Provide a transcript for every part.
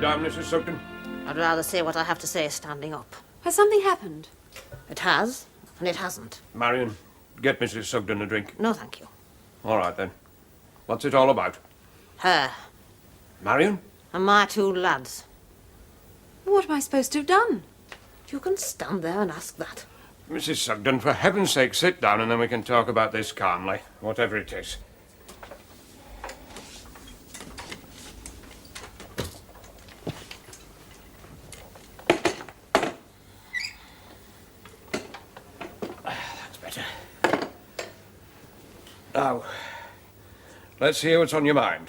Sit down, Mrs. Sugden. I'd rather say what I have to say standing up. Has something happened? It has, and it hasn't. Marian, get Mrs. Sugden a drink. No, thank you. All right, then. What's it all about? Her Marian? and my two lads. What am I supposed to have done? You can stand there and ask that. Mrs. Sugden, for heaven's sake, sit down and then we can talk about this calmly, whatever it is. That's better. Now, let's hear what's on your mind.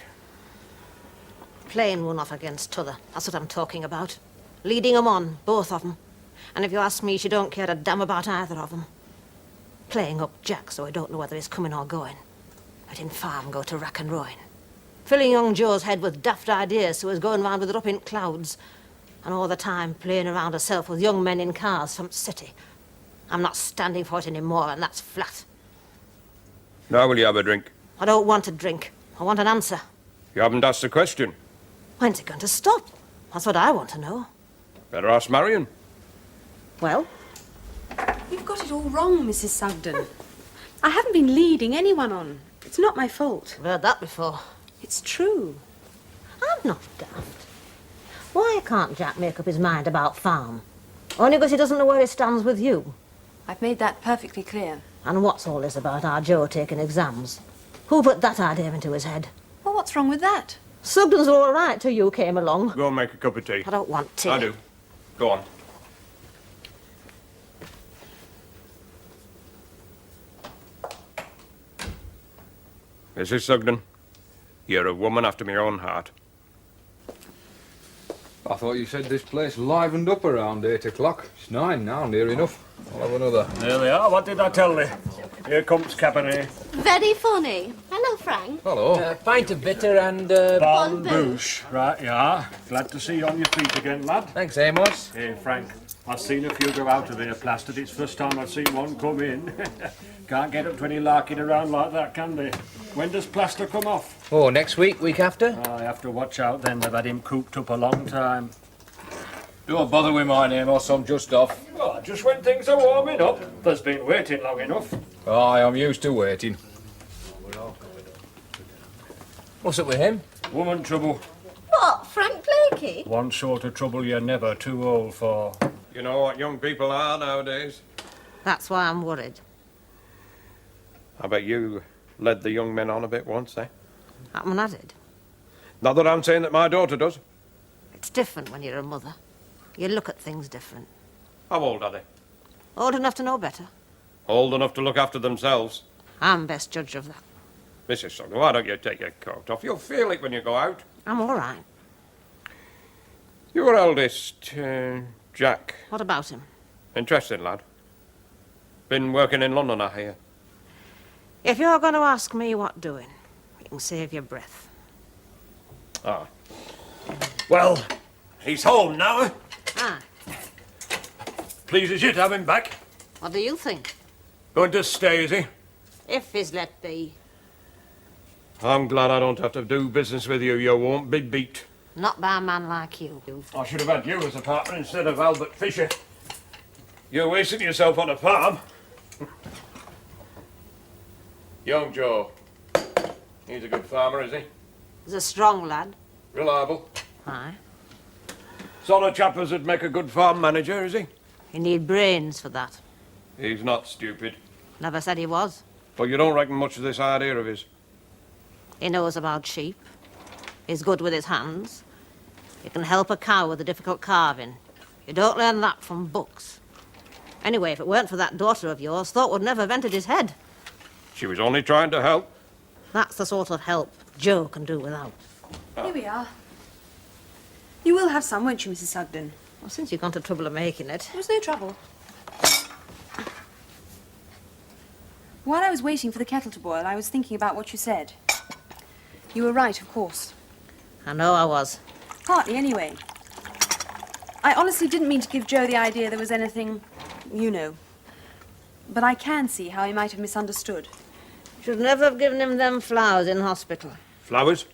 Playing one off against t'other. That's what I'm talking about. Leading 'em on, both of 'em. And if you ask me, she don't care a damn about either of 'em. Playing up Jack so I don't know whether he's coming or going. Letting Farm go to rack and ruin. Filling young Joe's head with daft ideas so he's going round with it up in clouds. And all the time playing around herself with young men in cars from the city. I'm not standing for it anymore, and that's flat. Now will you have a drink? I don't want a drink. I want an answer. You haven't asked the question. When's it going to stop? That's what I want to know. Better ask Marian. Well? You've got it all wrong, Mrs. Sugden. I haven't been leading anyone on. It's not my fault. I've heard that before. It's true. I'm not daft. Why can't Jack make up his mind about Farm? Only because he doesn't know where he stands with you. I've made that perfectly clear. And what's all this about our Joe taking exams? Who put that idea into his head? Well, what's wrong with that? Sugden's were all right till you came along. Go and make a cup of tea. I don't want tea. I do. Go on. Mrs. Sugden, you're a woman after my own heart. I thought you said this place livened up around 8 o'clock. It's 9 now, near enough. I'll have another. There they are. What did I tell thee? Here comes Cabernet. Very funny. Hello, Frank. Hello. Pint of bitter and... Bon bouche. Right, you are. Glad to see you on your feet again, lad. Thanks, Amos. Hey, Frank, I've seen a few go out of there plastered. It's first time I've seen one come in. Can't get up to any larking around like that, can they? When does plaster come off? Oh, next week after? I have to watch out then. They've had him cooped up a long time. Don't bother with my name, or I'm just off. Well, just when things are warming up. There's been waiting long enough. Aye, I'm used to waiting. What's up with him? Woman trouble. What, Frank Blakey? One sort of trouble you're never too old for. You know what young people are nowadays. That's why I'm worried. I bet you led the young men on a bit once, eh? I mean, I did. Not that I'm saying that my daughter does. It's different when you're a mother. You look at things different. How old are they? Old enough to know better. Old enough to look after themselves. I'm best judge of that. Mrs. Sugden, why don't you take your coat off? You'll feel it when you go out. I'm all right. Your eldest, Jack. What about him? Interesting lad. Been working in London, I hear. If you're going to ask me what doing, you can save your breath. Ah. Well, he's home now. Ah, Pleases you to have him back. what do you think? Going to stay, is he? If he's let be. I'm glad I don't have to do business with you. You won't be beat. Not by a man like you. I should have had you as a partner instead of Albert Fisher. You're wasting yourself on a farm. Young Joe. He's a good farmer, is he? He's a strong lad. Reliable. Aye. Sort of chap as would make a good farm manager, is he? You need brains for that. He's not stupid. Never said he was. But you don't reckon much of this idea of his. He knows about sheep. He's good with his hands. He can help a cow with a difficult calving. You don't learn that from books. Anyway, if it weren't for that daughter of yours, thought would never have entered his head. She was only trying to help. That's the sort of help Joe can do without. Here we are. You will have some, won't you, Mrs. Sugden? Well, since you've gone to trouble of making it. There's no trouble. While I was waiting for the kettle to boil, I was thinking about what you said. You were right, of course. I know I was. Partly, anyway. I honestly didn't mean to give Joe the idea there was anything, you know. But I can see how he might have misunderstood. Should never have given him them flowers in hospital. Flowers?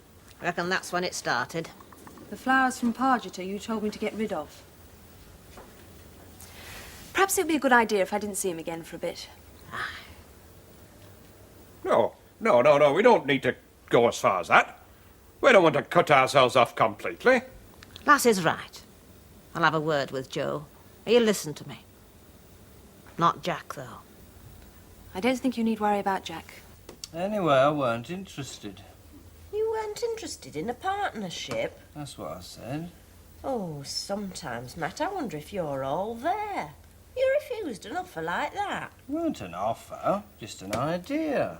Reckon that's when it started. The flowers from Pargeter you told me to get rid of. Perhaps it would be a good idea if I didn't see him again for a bit. No, we don't need to go as far as that. We don't want to cut ourselves off completely. Lassie's right. I'll have a word with Joe. He'll listen to me. Not Jack, though. I don't think you need worry about Jack. Anyway, I weren't interested. You weren't interested in a partnership? That's what I said. Oh, sometimes, Matt, I wonder if you're all there. You refused an offer like that. It weren't an offer, just an idea.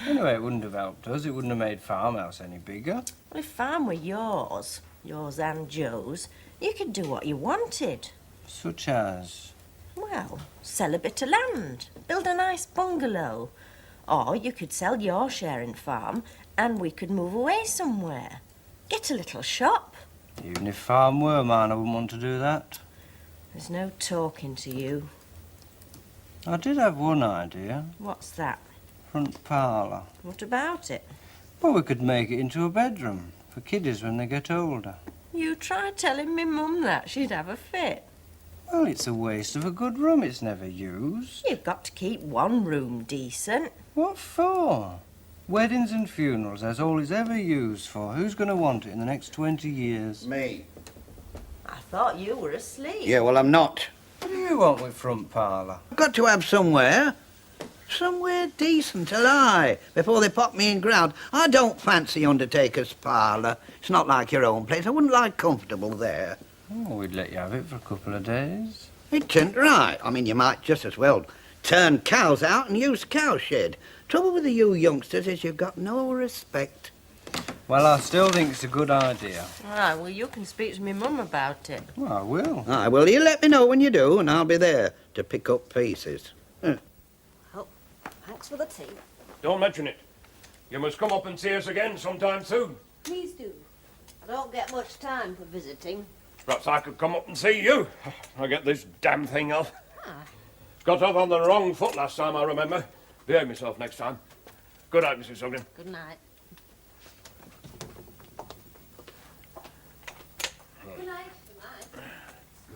Anyway, it wouldn't have helped us. It wouldn't have made Farmhouse any bigger. Well, if farm were yours and Joe's, you could do what you wanted. Such as? Well, sell a bit of land, build a nice bungalow. Or you could sell your share in farm and we could move away somewhere. Get a little shop. Even if Farm were mine, I wouldn't want to do that. There's no talking to you. I did have one idea. What's that? Front parlour. What about it? Well, we could make it into a bedroom for kiddies when they get older. You try telling me mum that, she'd have a fit. Well, it's a waste of a good room. It's never used. You've got to keep one room decent. What for? Weddings and funerals, that's all it's ever used for. Who's going to want it in the next 20 years? Me. I thought you were asleep. Yeah, well, I'm not. What do you want with front parlour? I've got to have somewhere. Somewhere decent to lie before they pop me in ground. I don't fancy Undertaker's parlour. It's not like your own place. I wouldn't lie comfortable there. Oh, we'd let you have it for a couple of days. It isn't right. I mean, you might just as well turn cows out and use cowshed. Trouble with you youngsters is you've got no respect. Well, I still think it's a good idea. All right, well, you can speak to me mum about it. Well, I will. Aye, well, you let me know when you do, and I'll be there to pick up pieces. Oh, thanks for the tea. Don't mention it. You must come up and see us again sometime soon. Please do. I don't get much time for visiting. Perhaps I could come up and see you. I'll get this damn thing off. Got off on the wrong foot last time, I remember. Behave myself next time. Good night, Mrs. Sugden. Good night. Good night. Good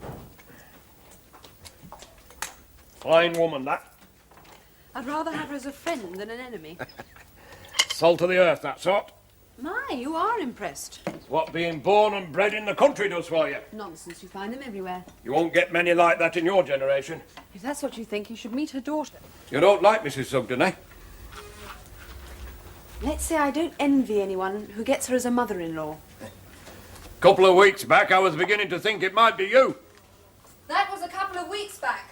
night. Fine woman, that. I'd rather have her as a friend than an enemy. Salt of the earth, that sort. My, you are impressed. What being born and bred in the country does for you. Nonsense, you find them everywhere. You won't get many like that in your generation. If that's what you think, you should meet her daughter. You don't like Mrs. Sugden, eh? Let's say I don't envy anyone who gets her as a mother-in-law. Couple of weeks back, I was beginning to think it might be you. That was a couple of weeks back.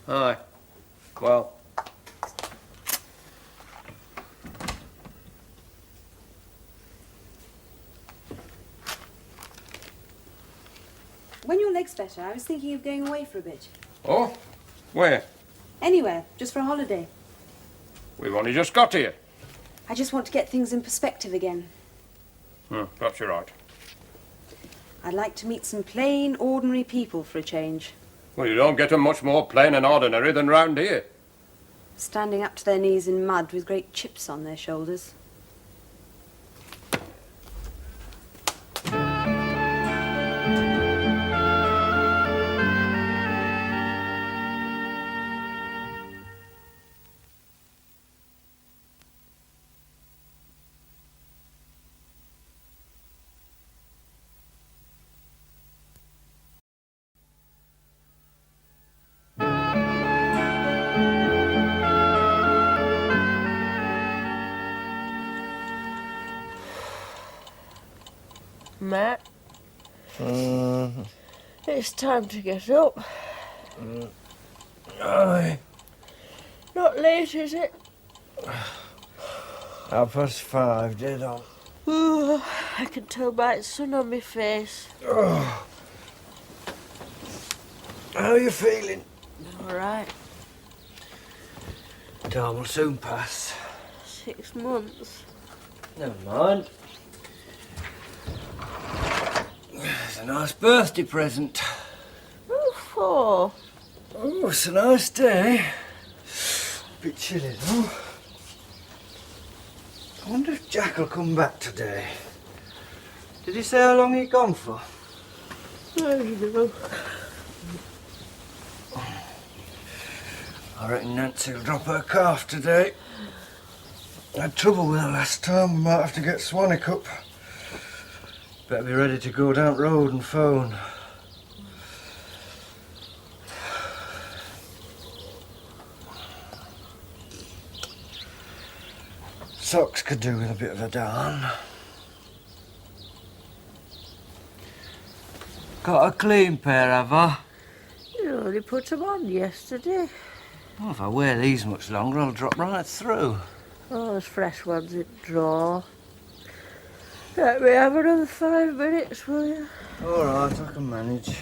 Aye. Well. When your leg's better, I was thinking of going away for a bit. Oh? Where? Anywhere, just for a holiday. We've only just got here. I just want to get things in perspective again. Perhaps you're right. I'd like to meet some plain, ordinary people for a change. Well, you don't get 'em much more plain and ordinary than round here. Standing up to their knees in mud with great chips on their shoulders. Matt, it's time to get up. Aye. Not late, is it? 5:30, dead on. Ooh, I can tell by the sun on my face. Oh. How are you feeling? All right. Time will soon pass. 6 months. Never mind. It's a nice birthday present. Who for? Oh, it's a nice day. Bit chilly though. I wonder if Jack will come back today. Did he say how long he'd gone for? Oh, no. I reckon Nancy'll drop her calf today. I had trouble with her last time. We might have to get Swanwick up. Better be ready to go down the road and phone. Socks could do with a bit of a darn. Got a clean pair, have I? You only put them on yesterday. Well, if I wear these much longer, I'll drop right through. Oh, there's fresh ones in drawer. Let me have another 5 minutes, will you? All right, I can manage.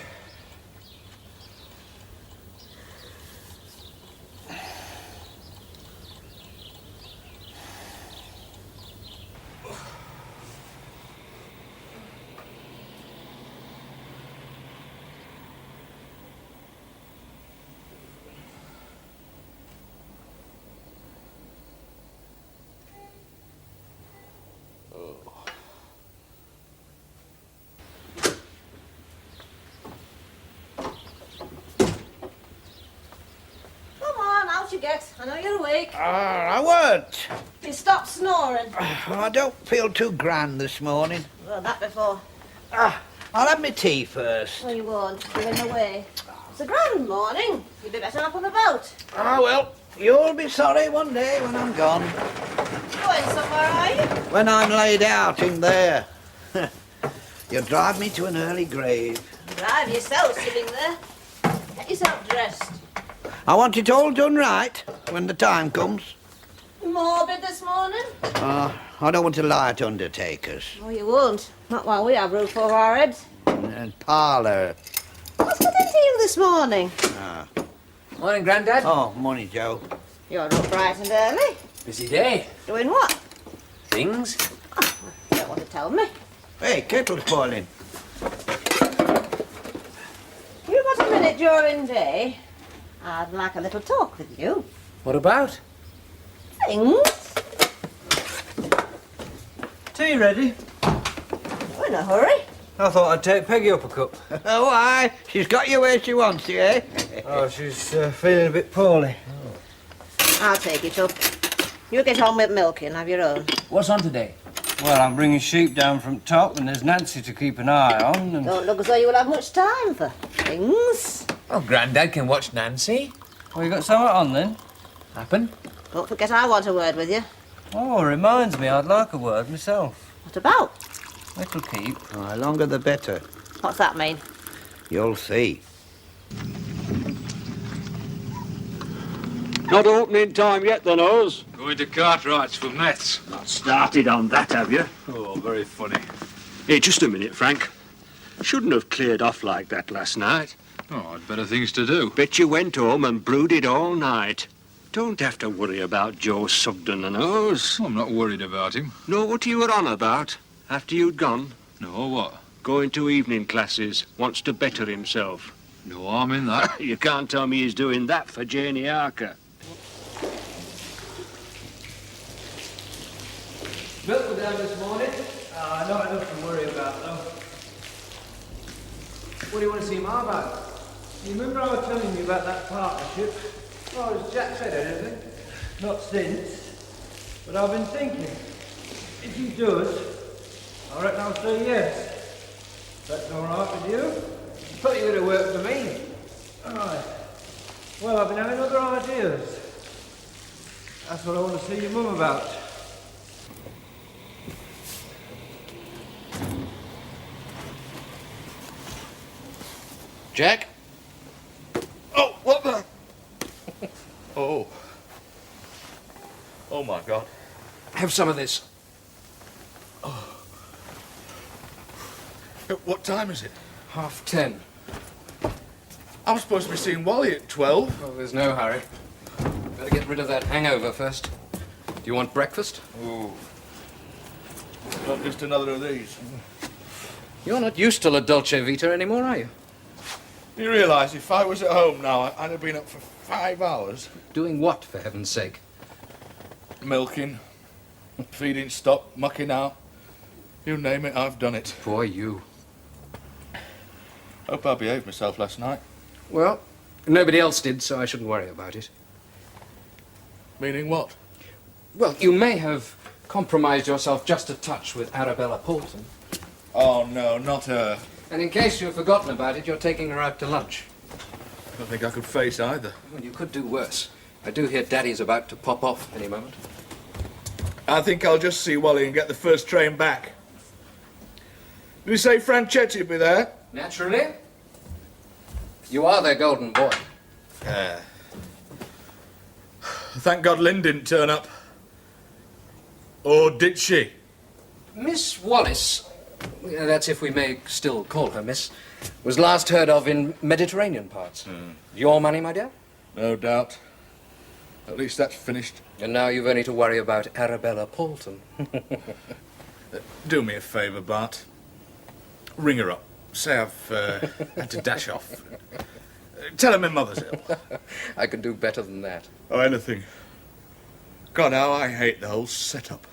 I know you're awake. I weren't. You stop snoring. I don't feel too grand this morning. Well, that before. I'll have my tea first. No, you won't. You're in the way. It's a grand morning. You'd be better up on the boat. Ah, well, you'll be sorry one day when I'm gone. Going somewhere, are you? When I'm laid out in there. You'll drive me to an early grave. Drive yourself sitting there. Get yourself dressed. I want it all done right when the time comes. Morbid this morning? I don't want to lie at undertakers. Oh, you won't. Not while we have roof over our heads. And parlour. What's with the deal this morning? Morning, Grandad. Oh, morning, Joe. You're up bright and early. Busy day. Doing what? Things. Oh, you don't want to tell me. Hey, kettle's boiling. You got a minute during day? I'd like a little talk with you. What about? Things. Tea ready? We're in a hurry. I thought I'd take Peggy up a cup. Oh, aye. She's got you where she wants you, eh? Oh, she's feeling a bit poorly. I'll take it up. You get on with milking, have your own. What's on today? Well, I'm bringing sheep down from top, and there's Nancy to keep an eye on, and... Don't look as though you will have much time for things. Oh, Grandad can watch Nancy. Well, you got something on, then? Happen. Don't forget I want a word with you. Oh, reminds me, I'd like a word myself. What about? It'll keep. The longer the better. What's that mean? You'll see. Not opening time yet, then, Oz. Going to Cartwright's for meths. Not started on that, have you? Oh, very funny. Hey, just a minute, Frank. Shouldn't have cleared off like that last night. Oh, I'd better things to do. Bet you went home and brooded all night. Don't have to worry about Joe Sugden and Oz. I'm not worried about him. Know what you were on about after you'd gone? No, what? Going to evening classes, wants to better himself. No harm in that. You can't tell me he's doing that for Janie Harker. Milk were down this morning. Not enough to worry about, though. What do you want to see Ma about? You remember I was telling you about that partnership? Oh, has Jack said anything? Not since, but I've been thinking. If he does, I reckon I'll say yes. That's all right with you? I thought you were going to work for me. Aye. Well, I've been having other ideas. That's what I want to see your mum about. Jack? Oh, what the? Oh. Oh, my God. Have some of this. Oh. What time is it? 10:30. I'm supposed to be seeing Wally at 12. Well, there's no hurry. Better get rid of that hangover first. Do you want breakfast? Oh. Not just another of these. You're not used to La Dolce Vita anymore, are you? You realise if I was at home now, I'd have been up for 5 hours. Doing what, for heaven's sake? Milking, feeding stock, mucking out. You name it, I've done it. Poor you. Hope I behaved myself last night. Well, nobody else did, so I shouldn't worry about it. Meaning what? Well, you may have compromised yourself just a touch with Arabella Poulton. Oh, no, not her. And in case you've forgotten about it, you're taking her out to lunch. I don't think I could face either. Well, you could do worse. I do hear Daddy's about to pop off any moment. I think I'll just see Wally and get the first train back. Did you say Franchetti'd be there? Naturally. You are their golden boy. Thank God Lynn didn't turn up. Or did she? Miss Wallace, that's if we may still call her Miss, was last heard of in Mediterranean parts. Your money, my dear? No doubt. At least that's finished. And now you've only to worry about Arabella Poulton. Do me a favour, Bart. Ring her up. Say I've had to dash off. Tell her my mother's ill. I can do better than that. Oh, anything. God, how I hate the whole setup.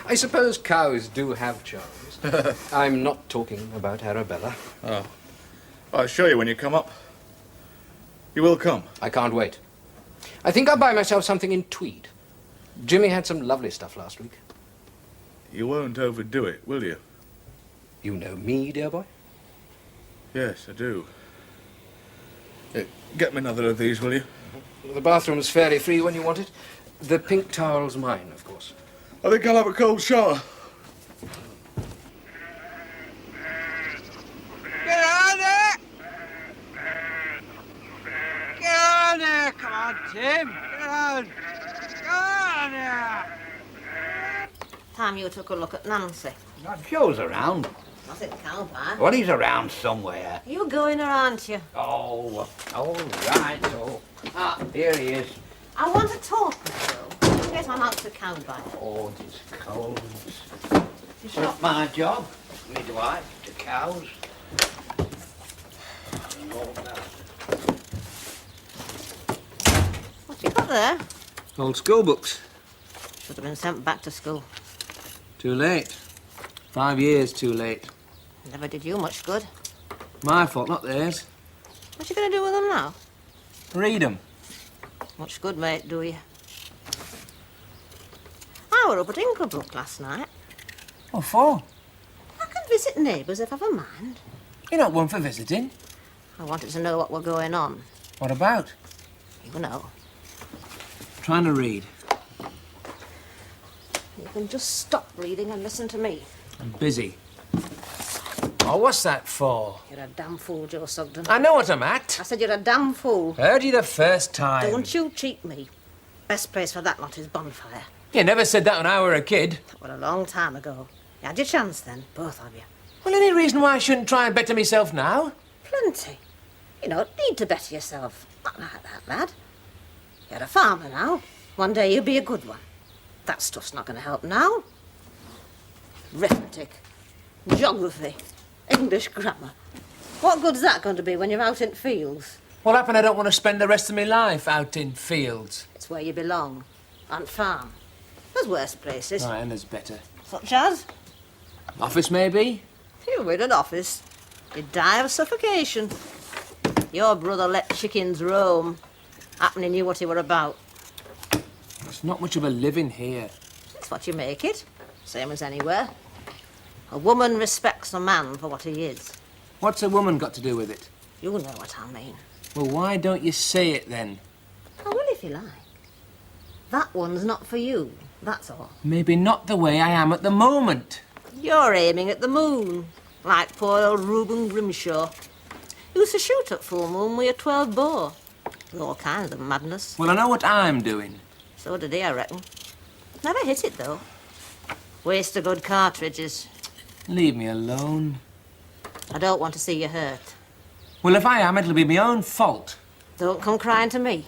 I suppose cows do have charms. I'm not talking about Arabella. Oh. I'll show you when you come up. You will come. I can't wait. I think I'll buy myself something in tweed. Jimmy had some lovely stuff last week. You won't overdo it, will you? You know me, dear boy? Yes, I do. Get me another of these, will you? The bathroom's fairly free when you want it. The pink towel's mine, of course. I think I'll have a cold shower. Get on there! Get on there! Come on, Tim! Get on! Go on there! Time you took a look at Nancy. Joe's around. Nothing count, man. Well, he's around somewhere. You going or aren't you? Oh, all right, so. Ah, here he is. I want to talk with you. You get on out to count by. Oh, these cows. It's not my job, midwife, to cows. And all that. What you got there? Old school books. Should have been sent back to school. Too late. 5 years too late. Never did you much good. My fault, not theirs. What you going to do with them now? Read 'em. Much good, mate, do you? I were up at Inklebrook last night. What for? I can visit neighbours if I've a mind. You're not one for visiting. I wanted to know what were going on. What about? You know. Trying to read. You can just stop reading and listen to me. I'm busy. Oh, what's that for? You're a damn fool, Joe Sugden. I know what I'm at. I said you're a damn fool. Heard you the first time. Don't you cheat me. Best place for that lot is Bonfire. You never said that when I were a kid. That were a long time ago. You had your chance then, both of you. Well, any reason why I shouldn't try and better myself now? Plenty. You don't need to better yourself. Not like that, lad. You're a farmer now. One day you'll be a good one. That stuff's not going to help now. Arithmetic, geography, English grammar. What good's that going to be when you're out in fields? What happened? I don't want to spend the rest of my life out in fields. It's where you belong. On farm. There's worse places. Right, and there's better. Such as? Office, maybe? You in an office. You'd die of suffocation. Your brother let chickens roam. Happen he knew what he were about. It's not much of a living here. That's what you make it. Same as anywhere. A woman respects a man for what he is. What's a woman got to do with it? You know what I mean. Well, why don't you say it then? Oh, well, if you like. That one's not for you, that's all. Maybe not the way I am at the moment. You're aiming at the moon, like poor old Reuben Grimshaw. Used to shoot at full moon with a 12 bore. All kinds of madness. Well, I know what I'm doing. So did he, I reckon. Never hit it, though. Waste of good cartridges. Leave me alone. I don't want to see you hurt. Well, if I am, it'll be my own fault. Don't come crying to me.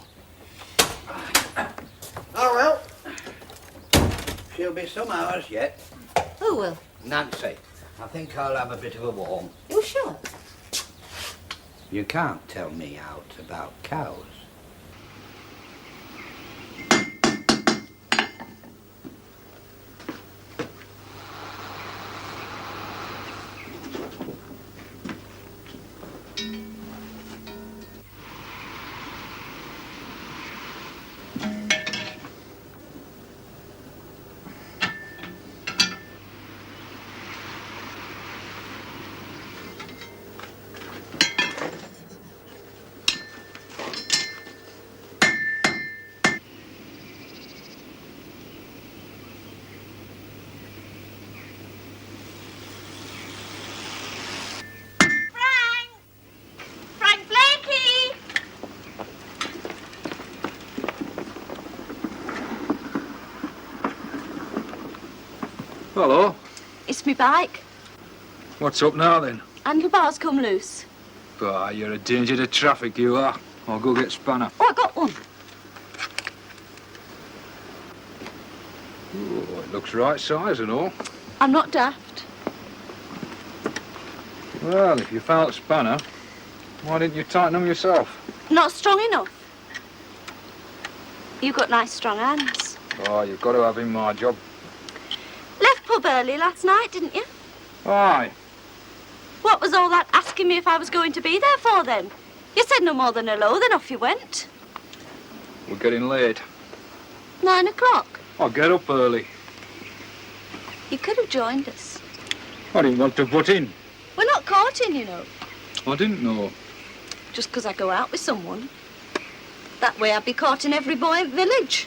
Oh, well. She'll be some hours yet. Who will? Nancy, I think I'll have a bit of a warm. You sure? You can't tell me out about cows. Hello. It's me bike. What's up now then? Handlebars come loose. Bah, you're a danger to traffic, you are. I'll go get Spanner. Oh, I got one. Oh, it looks right size and all. I'm not daft. Well, if you found Spanner, why didn't you tighten them yourself? Not strong enough. You've got nice strong hands. Oh, you've got to have in my job. Left pub early last night, didn't you? Aye. What was all that asking me if I was going to be there for then? You said no more than hello, then off you went. We're getting late. 9 o'clock. I'll get up early. You could have joined us. I didn't want to butt in. We're not courting, you know. I didn't know. Just 'cause I go out with someone. That way I'd be courting every boy in the village.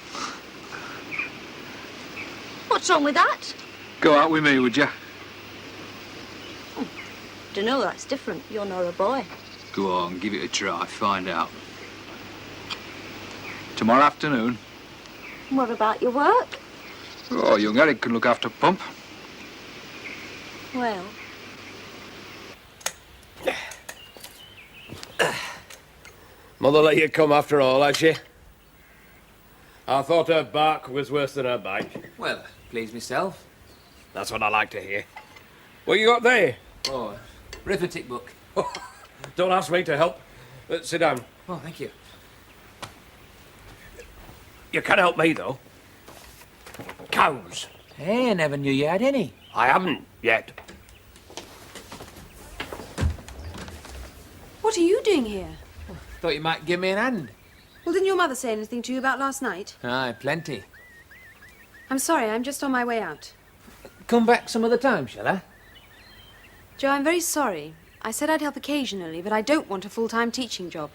What's wrong with that? Go out with me, would you? Dunno, that's different. You're not a boy. Go on, give it a try, find out. Tomorrow afternoon. What about your work? Oh, young Eric can look after Pump. Well, Mother let you come after all, has she? I thought her bark was worse than her bite. Well, please myself. That's what I like to hear. What you got there? Oh, arithmetic book. Don't ask me to help. Sit down. Oh, thank you. You can help me, though. Cows. Hey, I never knew you had any. I haven't yet. What are you doing here? Thought you might give me an hand. Well, didn't your mother say anything to you about last night? Aye, plenty. I'm sorry, I'm just on my way out. Come back some other time, shall I? Joe, I'm very sorry. I said I'd help occasionally, but I don't want a full-time teaching job.